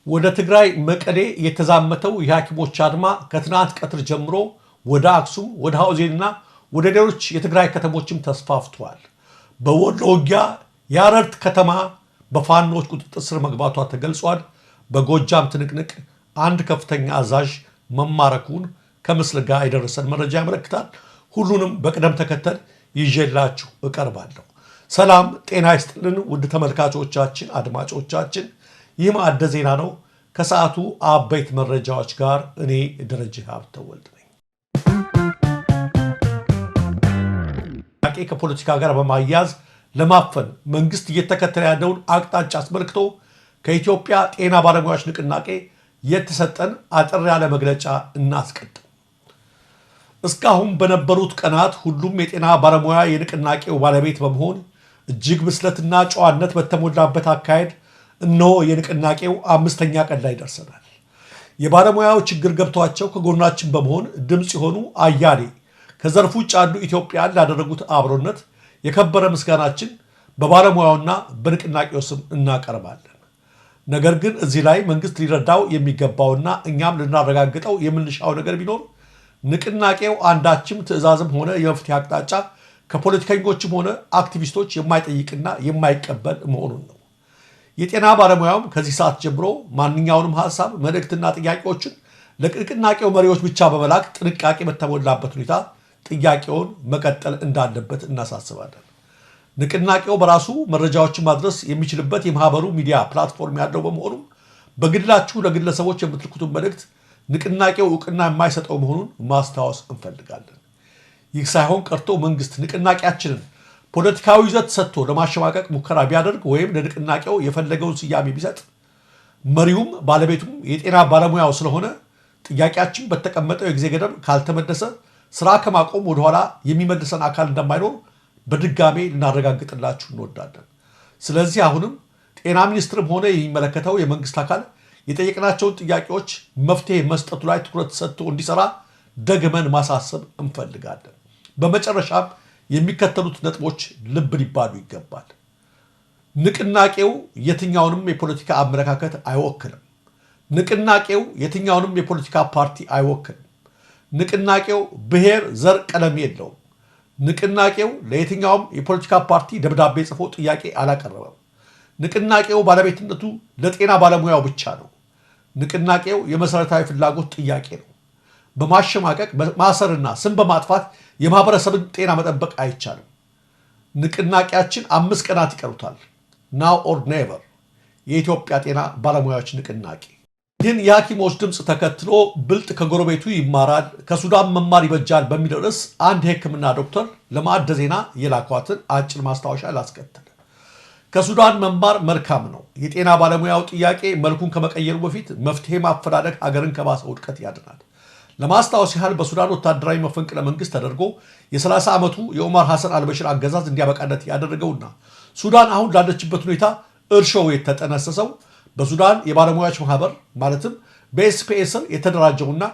ወደ ትግራይ መቀሌ የተዛመተው የሐኪሞች አድማ ከትናንት ቀትር ጀምሮ ወደ አክሱም፣ ወደ ሐውዜንና ወደ ሌሎች የትግራይ ከተሞችም ተስፋፍቷል። በወሎ ውጊያ የአረርት ከተማ በፋኖች ቁጥጥር ስር መግባቷ ተገልጿል። በጎጃም ትንቅንቅ አንድ ከፍተኛ አዛዥ መማረኩን ከምስል ጋር የደረሰን መረጃ ያመለክታል። ሁሉንም በቅደም ተከተል ይዤላችሁ እቀርባለሁ። ሰላም ጤና ይስጥልን ውድ ተመልካቾቻችን፣ አድማጮቻችን፣ ይህ ማዕደ ዜና ነው። ከሰዓቱ አበይት መረጃዎች ጋር እኔ ደረጀ ሀብተወልድ ነኝ። ከፖለቲካ ጋር በማያያዝ ለማፈን መንግስት እየተከተለ ያለውን አቅጣጫ አስመልክቶ ከኢትዮጵያ ጤና ባለሙያዎች ንቅናቄ የተሰጠን አጠር ያለ መግለጫ እናስቀድም። እስካሁን በነበሩት ቀናት ሁሉም የጤና ባለሙያ የንቅናቄው ባለቤት በመሆን እጅግ ብስለትና ጨዋነት በተሞላበት አካሄድ እነሆ የንቅናቄው 5ኛ ቀን ላይ ደርሰናል። የባለሙያው ችግር ገብቷቸው ከጎናችን በመሆን ድምፅ የሆኑ አያሌ ከዘርፉ ውጭ ያሉ ኢትዮጵያን ላደረጉት አብሮነት የከበረ ምስጋናችን በባለሙያውና በንቅናቄው ስም እናቀርባለን። ነገር ግን እዚህ ላይ መንግስት ሊረዳው የሚገባውና እኛም ልናረጋግጠው የምንሻው ነገር ቢኖር ንቅናቄው አንዳችም ትዕዛዝም ሆነ የመፍትሄ አቅጣጫ ከፖለቲከኞችም ሆነ አክቲቪስቶች የማይጠይቅና የማይቀበል መሆኑን ነው። የጤና ባለሙያውም ከዚህ ሰዓት ጀምሮ ማንኛውንም ሐሳብ፣ መልእክትና ጥያቄዎችን ለንቅናቄው መሪዎች ብቻ በመላክ ጥንቃቄ በተሞላበት ሁኔታ ጥያቄውን መቀጠል እንዳለበት እናሳስባለን። ንቅናቄው በራሱ መረጃዎችን ማድረስ የሚችልበት የማህበሩ ሚዲያ ፕላትፎርም ያለው በመሆኑም በግላችሁ ለግለሰቦች የምትልኩትን መልእክት ንቅናቄው እውቅና የማይሰጠው መሆኑን ማስታወስ እንፈልጋለን። ይህ ሳይሆን ቀርቶ መንግስት ንቅናቄያችንን ፖለቲካዊ ይዘት ሰጥቶ ለማሸማቀቅ ሙከራ ቢያደርግ ወይም ለንቅናቄው የፈለገውን ስያሜ ቢሰጥ መሪውም ባለቤቱም የጤና ባለሙያው ስለሆነ ጥያቄያችን በተቀመጠው የጊዜ ገደብ ካልተመለሰ ስራ ከማቆም ወደኋላ የሚመልሰን አካል እንደማይኖር በድጋሜ ልናረጋግጥላችሁ እንወዳለን። ስለዚህ አሁንም ጤና ሚኒስትርም ሆነ የሚመለከተው የመንግስት አካል የጠየቅናቸውን ጥያቄዎች መፍትሄ መስጠቱ ላይ ትኩረት ሰጥቶ እንዲሰራ ደግመን ማሳሰብ እንፈልጋለን። በመጨረሻም የሚከተሉት ነጥቦች ልብ ሊባሉ ይገባል። ንቅናቄው የትኛውንም የፖለቲካ አመለካከት አይወክልም። ንቅናቄው የትኛውንም የፖለቲካ ፓርቲ አይወክልም። ንቅናቄው ብሔር፣ ዘር፣ ቀለም የለውም። ንቅናቄው ለየትኛውም የፖለቲካ ፓርቲ ደብዳቤ ጽፎ ጥያቄ አላቀረበም። ንቅናቄው ባለቤትነቱ ለጤና ባለሙያው ብቻ ነው። ንቅናቄው የመሰረታዊ ፍላጎት ጥያቄ ነው። በማሸማቀቅ በማሰርና ስም በማጥፋት የማህበረሰብን ጤና መጠበቅ አይቻልም። ንቅናቄያችን 5 ቀናት ይቀሩታል። ናው ኦር ኔቨር። የኢትዮጵያ ጤና ባለሙያዎች ንቅናቄ። ግን የሐኪሞች ድምፅ ተከትሎ ብልጥ ከጎረቤቱ ይማራል፣ ከሱዳን መማር ይበጃል በሚል ርዕስ አንድ የሕክምና ዶክተር ለማዕደ ዜና የላኳትን አጭር ማስታወሻ ላስከትል። ከሱዳን መማር መልካም ነው። የጤና ባለሙያው ጥያቄ መልኩን ከመቀየሩ በፊት መፍትሄ ማፈላለግ ሀገርን ከባሰ ውድቀት ያድናል። ለማስታወስ ያህል በሱዳን ወታደራዊ መፈንቅለ መንግስት ተደርጎ የ30 ዓመቱ የኦማር ሐሰን አልበሽር አገዛዝ እንዲያበቃለት ያደረገውና ሱዳን አሁን ላለችበት ሁኔታ እርሾው የተጠነሰሰው በሱዳን የባለሙያዎች ማህበር ማለትም በኤስፒኤስ የተደራጀውና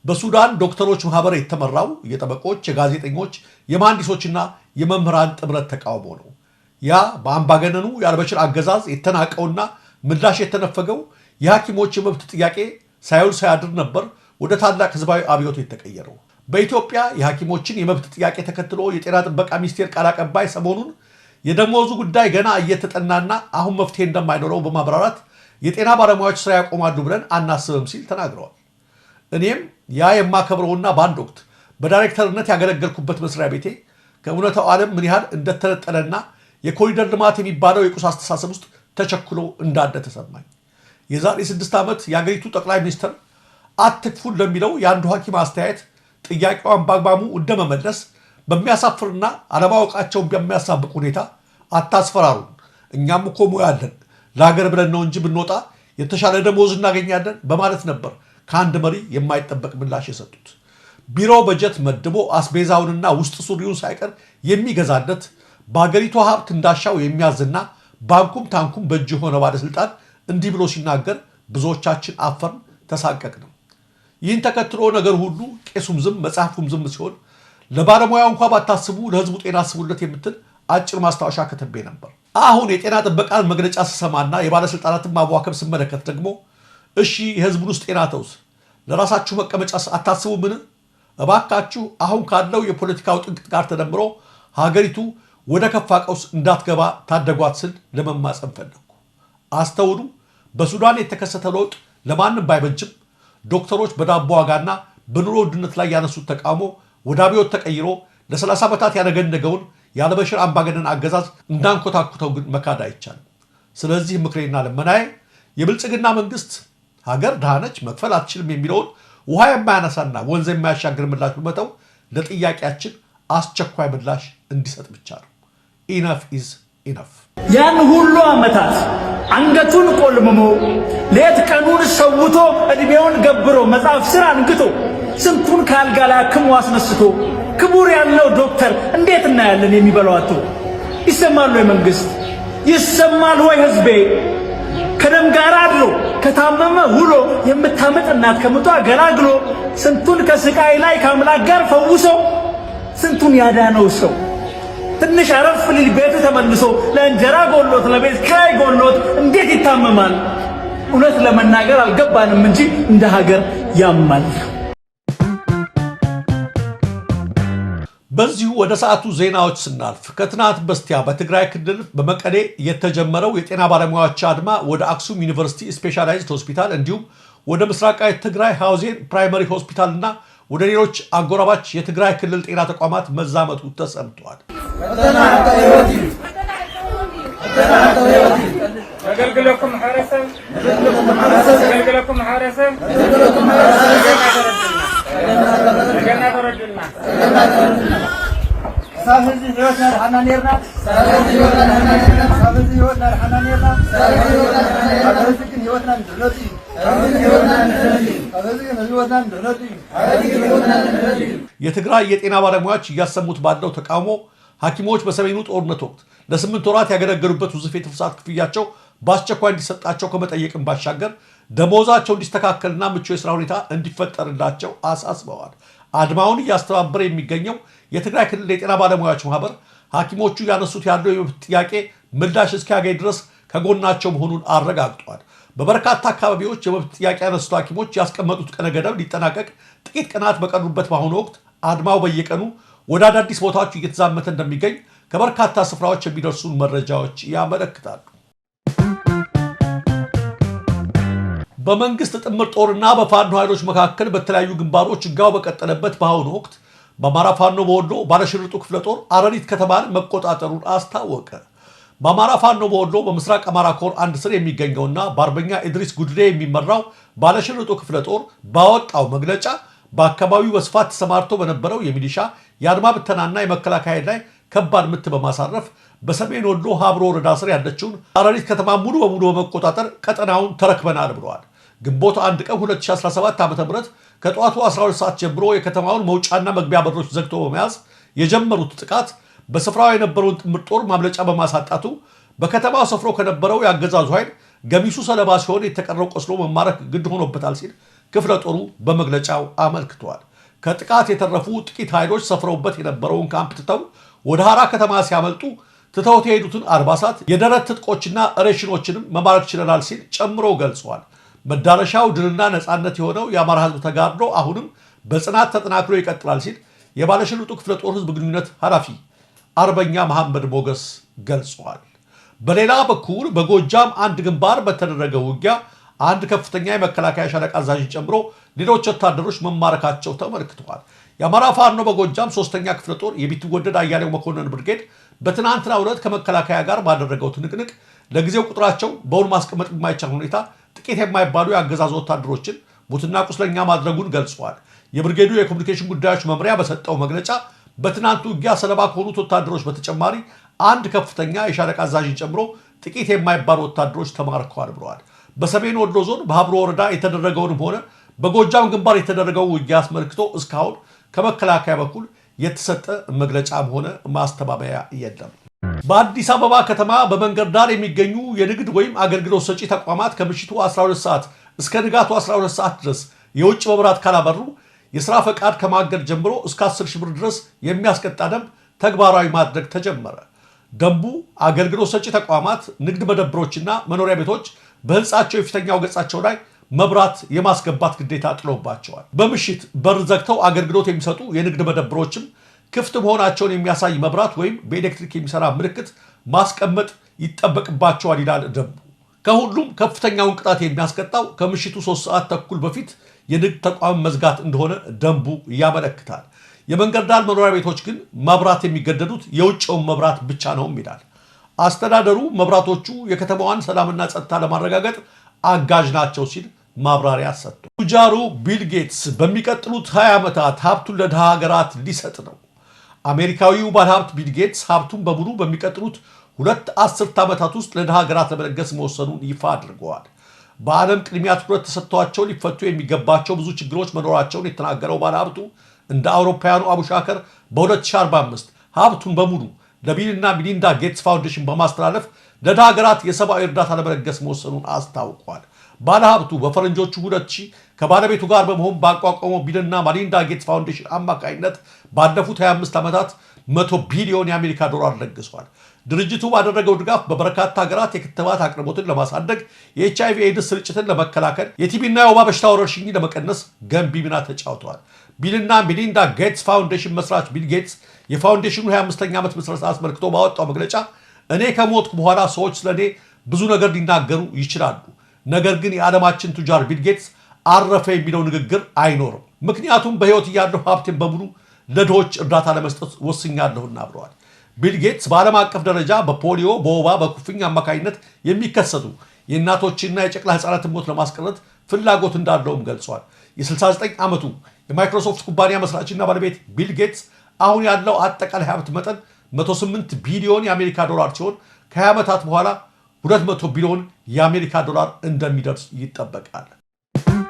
በሱዳን ዶክተሮች ማህበር የተመራው የጠበቆች፣ የጋዜጠኞች፣ የመሐንዲሶችና የመምህራን ጥምረት ተቃውሞ ነው። ያ በአምባገነኑ የአልበሽር አገዛዝ የተናቀውና ምላሽ የተነፈገው የሐኪሞች የመብት ጥያቄ ሳይውል ሳያድር ነበር ወደ ታላቅ ህዝባዊ አብዮት የተቀየረው። በኢትዮጵያ የሐኪሞችን የመብት ጥያቄ ተከትሎ የጤና ጥበቃ ሚኒስቴር ቃል አቀባይ ሰሞኑን የደሞዙ ጉዳይ ገና እየተጠናና አሁን መፍትሄ እንደማይኖረው በማብራራት የጤና ባለሙያዎች ስራ ያቆማሉ ብለን አናስብም ሲል ተናግረዋል። እኔም ያ የማከብረውና በአንድ ወቅት በዳይሬክተርነት ያገለገልኩበት መስሪያ ቤቴ ከእውነታው ዓለም ምን ያህል እንደተነጠለና የኮሪደር ልማት የሚባለው የቁስ አስተሳሰብ ውስጥ ተቸክሎ እንዳለ ተሰማኝ። የዛሬ 6 ዓመት የአገሪቱ ጠቅላይ ሚኒስትር አትክፉን ለሚለው የአንዱ ሐኪም አስተያየት ጥያቄዋን በአግባቡ እንደመመለስ በሚያሳፍርና አለማወቃቸውን በሚያሳብቅ ሁኔታ አታስፈራሩን፣ እኛም እኮ ሙያ አለን፣ ለሀገር ብለን ነው እንጂ ብንወጣ የተሻለ ደሞዝ እናገኛለን በማለት ነበር ከአንድ መሪ የማይጠበቅ ምላሽ የሰጡት። ቢሮ በጀት መድቦ አስቤዛውንና ውስጥ ሱሪውን ሳይቀር የሚገዛለት በሀገሪቷ ሀብት እንዳሻው የሚያዝና ባንኩም ታንኩም በእጅ የሆነ ባለስልጣን እንዲህ ብሎ ሲናገር ብዙዎቻችን አፈርን፣ ተሳቀቅንም። ይህን ተከትሎ ነገር ሁሉ ቄሱም ዝም መጽሐፉም ዝም ሲሆን ለባለሙያው እንኳን ባታስቡ ለህዝቡ ጤና አስቡለት የምትል አጭር ማስታወሻ ከተቤ ነበር። አሁን የጤና ጥበቃን መግለጫ ስሰማና የባለስልጣናትን ማዋከብ ስመለከት ደግሞ እሺ የህዝቡን ውስጥ ጤና ተውስ ለራሳችሁ መቀመጫ አታስቡ ምን እባካችሁ አሁን ካለው የፖለቲካው ጥንቅጥ ጋር ተደምሮ ሀገሪቱ ወደ ከፋ ቀውስ እንዳትገባ ታደጓት ስል ለመማጸን ፈለኩ። አስተውሉ፣ በሱዳን የተከሰተው ለውጥ ለማንም ባይበጅም ዶክተሮች በዳቦ ዋጋና በኑሮ ውድነት ላይ ያነሱት ተቃውሞ ወደ አብዮት ተቀይሮ ለ30 ዓመታት ያነገነገውን ያለበሽር አምባገነን አገዛዝ እንዳንኮታኩተው ግን መካድ አይቻልም። ስለዚህ ምክሬና ለመናዬ የብልጽግና መንግስት ሀገር ድሃነች መክፈል አትችልም የሚለውን ውሃ የማያነሳና ወንዝ የማያሻግር ምላሽ በመተው ለጥያቄያችን አስቸኳይ ምላሽ እንዲሰጥ ብቻ ነው። ኢነፍ ኢዝ ኢነፍ። ያን ሁሉ ዓመታት አንገቱን ቆልምሞ ሌት ቀኑን ሰውቶ እድሜውን ገብሮ መጽሐፍ ስራ አንግቶ ስንቱን ካልጋ ላይ አክሞ አስነስቶ ክቡር ያለው ዶክተር እንዴት እናያለን የሚበላው አጥቶ። ይሰማል ወይ መንግስት? ይሰማል ወይ ህዝቤ? ከደም ጋር አድሮ ከታመመ ውሎ የምታመጥ እናት ከምጧ ገላግሎ ስንቱን ከስቃይ ላይ ከአምላክ ጋር ፈውሶ ስንቱን ያዳነው ሰው ትንሽ አረፍ ሊል ቤቱ ተመልሶ ለእንጀራ ጎሎት ለቤት ኪራይ ጎሎት እንዴት ይታመማል? እውነት ለመናገር አልገባንም እንጂ እንደ ሀገር ያማል። በዚሁ ወደ ሰዓቱ ዜናዎች ስናልፍ ከትናንት በስቲያ በትግራይ ክልል በመቀሌ የተጀመረው የጤና ባለሙያዎች አድማ ወደ አክሱም ዩኒቨርሲቲ ስፔሻላይዝድ ሆስፒታል እንዲሁም ወደ ምስራቃዊ ትግራይ ሃውዜን ፕራይመሪ ሆስፒታል እና ወደ ሌሎች አጎራባች የትግራይ ክልል ጤና ተቋማት መዛመቱ ተሰምቷል። አገልግሎኩም ሐረሰብ የትግራይ የጤና ባለሙያዎች እያሰሙት ባለው ተቃውሞ ሐኪሞች በሰሜኑ ጦርነት ወቅት ለ8 ወራት ያገለገሉበት ውዝፍ የተፍሳት ክፍያቸው በአስቸኳይ እንዲሰጣቸው ከመጠየቅም ባሻገር ደሞዛቸው እንዲስተካከልና ምቹ የሥራ ሁኔታ እንዲፈጠርላቸው አሳስበዋል። አድማውን እያስተባበረ የሚገኘው የትግራይ ክልል የጤና ባለሙያዎች ማህበር ሐኪሞቹ ያነሱት ያለው የመብት ጥያቄ ምላሽ እስኪያገኝ ድረስ ከጎናቸው መሆኑን አረጋግጧል። በበርካታ አካባቢዎች የመብት ጥያቄ ያነሱት ሐኪሞች ያስቀመጡት ቀነ ገደብ ሊጠናቀቅ ጥቂት ቀናት በቀሩበት በአሁኑ ወቅት አድማው በየቀኑ ወደ አዳዲስ ቦታዎች እየተዛመተ እንደሚገኝ ከበርካታ ስፍራዎች የሚደርሱን መረጃዎች ያመለክታሉ። በመንግስት ጥምር ጦርና በፋኖ ኃይሎች መካከል በተለያዩ ግንባሮች ውጊያው በቀጠለበት በአሁኑ ወቅት በአማራ ፋኖ በወሎ ባለሽርጡ ክፍለ ጦር አረሪት ከተማን መቆጣጠሩን አስታወቀ። በአማራ ፋኖ በወሎ በምስራቅ አማራ ኮር አንድ ስር የሚገኘውና በአርበኛ ኢድሪስ ጉድሬ የሚመራው ባለሽርጡ ክፍለ ጦር ባወጣው መግለጫ በአካባቢው በስፋት ተሰማርቶ በነበረው የሚሊሻ የአድማ ብተናና የመከላከያ ላይ ከባድ ምት በማሳረፍ በሰሜን ወሎ ሀብሮ ወረዳ ስር ያለችውን አረሪት ከተማ ሙሉ በሙሉ በመቆጣጠር ቀጠናውን ተረክበናል ብለዋል። ግንቦት 1 ቀን 2017 ዓ.ም ከጠዋቱ 12 ሰዓት ጀምሮ የከተማውን መውጫና መግቢያ በሮች ዘግቶ በመያዝ የጀመሩት ጥቃት በስፍራው የነበረውን ጥምር ጦር ማምለጫ በማሳጣቱ በከተማው ሰፍሮ ከነበረው የአገዛዙ ኃይል ገሚሱ ሰለባ ሲሆን የተቀረው ቆስሎ መማረክ ግድ ሆኖበታል ሲል ክፍለ ጦሩ በመግለጫው አመልክቷል። ከጥቃት የተረፉ ጥቂት ኃይሎች ሰፍረውበት የነበረውን ካምፕ ትተው ወደ ሐራ ከተማ ሲያመልጡ ትተውት የሄዱትን አልባሳት፣ የደረት ትጥቆችና ሬሽኖችንም መማረክ ችለናል ሲል ጨምሮ ገልጿል። መዳረሻው ድልና ነፃነት የሆነው የአማራ ህዝብ ተጋድሎ አሁንም በጽናት ተጠናክሮ ይቀጥላል ሲል የባለሽርጡ ክፍለ ጦር ህዝብ ግንኙነት ኃላፊ አርበኛ መሐመድ ሞገስ ገልጿል። በሌላ በኩል በጎጃም አንድ ግንባር በተደረገው ውጊያ አንድ ከፍተኛ የመከላከያ ሻለቃ አዛዥ ጨምሮ ሌሎች ወታደሮች መማረካቸው ተመልክተዋል። የአማራ ፋኖ በጎጃም 3ኛ ክፍለ ጦር የቢትወደድ አያሌው መኮንን ብርጌድ በትናንትናው ዕለት ከመከላከያ ጋር ባደረገው ትንቅንቅ ለጊዜው ቁጥራቸው በውል ማስቀመጥ የማይቻል ሁኔታ ጥቂት የማይባሉ የአገዛዙ ወታደሮችን ሙትና ቁስለኛ ማድረጉን ገልጿል። የብርጌዱ የኮሙኒኬሽን ጉዳዮች መምሪያ በሰጠው መግለጫ በትናንቱ ውጊያ ሰለባ ከሆኑት ወታደሮች በተጨማሪ አንድ ከፍተኛ የሻለቃ አዛዥን ጨምሮ ጥቂት የማይባሉ ወታደሮች ተማርከዋል ብለዋል። በሰሜን ወሎ ዞን በሀብሮ ወረዳ የተደረገውንም ሆነ በጎጃም ግንባር የተደረገው ውጊያ አስመልክቶ እስካሁን ከመከላከያ በኩል የተሰጠ መግለጫም ሆነ ማስተባበያ የለም። በአዲስ አበባ ከተማ በመንገድ ዳር የሚገኙ የንግድ ወይም አገልግሎት ሰጪ ተቋማት ከምሽቱ 12 ሰዓት እስከ ንጋቱ 12 ሰዓት ድረስ የውጭ መብራት ካላበሩ የሥራ ፈቃድ ከማገድ ጀምሮ እስከ 10 ሺህ ብር ድረስ የሚያስቀጣ ደንብ ተግባራዊ ማድረግ ተጀመረ። ደንቡ አገልግሎት ሰጪ ተቋማት፣ ንግድ መደብሮችና መኖሪያ ቤቶች በህንፃቸው የፊተኛው ገጻቸው ላይ መብራት የማስገባት ግዴታ ጥሎባቸዋል። በምሽት በር ዘግተው አገልግሎት የሚሰጡ የንግድ መደብሮችም ክፍት መሆናቸውን የሚያሳይ መብራት ወይም በኤሌክትሪክ የሚሰራ ምልክት ማስቀመጥ ይጠበቅባቸዋል ይላል ደንቡ። ከሁሉም ከፍተኛውን ቅጣት የሚያስቀጣው ከምሽቱ 3 ሰዓት ተኩል በፊት የንግድ ተቋም መዝጋት እንደሆነ ደንቡ ያመለክታል። የመንገድ ዳር መኖሪያ ቤቶች ግን መብራት የሚገደዱት የውጭውን መብራት ብቻ ነው ይላል። አስተዳደሩ መብራቶቹ የከተማዋን ሰላምና ጸጥታ ለማረጋገጥ አጋዥ ናቸው ሲል ማብራሪያ ሰጥቷል። ቱጃሩ ቢል ጌትስ በሚቀጥሉት 20 ዓመታት ሀብቱን ለድሃ ሀገራት ሊሰጥ ነው። አሜሪካዊው ባለሀብት ቢል ጌትስ ሀብቱን በሙሉ በሚቀጥሉት 2 አስርት ዓመታት ውስጥ ለድሃ ሀገራት ለመለገስ መወሰኑን ይፋ አድርገዋል። በዓለም ቅድሚያ ትኩረት ተሰጥቷቸው ሊፈቱ የሚገባቸው ብዙ ችግሮች መኖራቸውን የተናገረው ባለሀብቱ እንደ አውሮፓውያኑ አቡሻከር በ2045 ሀብቱን በሙሉ ለቢልና ሚሊንዳ ጌትስ ፋውንዴሽን በማስተላለፍ ለድሃ ሀገራት የሰብአዊ እርዳታ ለመለገስ መወሰኑን አስታውቋል። ባለሀብቱ በፈረንጆቹ 2000 ከባለቤቱ ጋር በመሆን ባቋቋመው ቢልና ሚሊንዳ ጌትስ ፋውንዴሽን አማካኝነት ባለፉት 25 ዓመታት 100 ቢሊዮን የአሜሪካ ዶላር ለግሷል። ድርጅቱ ባደረገው ድጋፍ በበርካታ ሀገራት የክትባት አቅርቦትን ለማሳደግ፣ የኤችአይቪ ኤድስ ስርጭትን ለመከላከል፣ የቲቢና የወባ በሽታ ወረርሽኝን ለመቀነስ ገንቢ ሚና ተጫውተዋል። ቢልና ሚሊንዳ ጌትስ ፋውንዴሽን መስራች ቢል ጌትስ የፋውንዴሽኑ 25ኛ ዓመት ምስረታ አስመልክቶ ባወጣው መግለጫ እኔ ከሞትኩ በኋላ ሰዎች ስለኔ ብዙ ነገር ሊናገሩ ይችላሉ፣ ነገር ግን የዓለማችን ቱጃር ቢል ጌትስ አረፈ የሚለው ንግግር አይኖርም፣ ምክንያቱም በሕይወት እያለሁ ሀብቴን በሙሉ ለድሆች እርዳታ ለመስጠት ወስኛለሁና ብለዋል። ቢል ጌትስ በዓለም አቀፍ ደረጃ በፖሊዮ፣ በወባ፣ በኩፍኝ አማካኝነት የሚከሰቱ የእናቶችና የጨቅላ ህፃናትን ሞት ለማስቀረት ፍላጎት እንዳለውም ገልጿል። የ69 ዓመቱ የማይክሮሶፍት ኩባንያ መስራችና ባለቤት ቢል ጌትስ አሁን ያለው አጠቃላይ ሀብት መጠን 108 ቢሊዮን የአሜሪካ ዶላር ሲሆን ከ20 ዓመታት በኋላ 200 ቢሊዮን የአሜሪካ ዶላር እንደሚደርስ ይጠበቃል።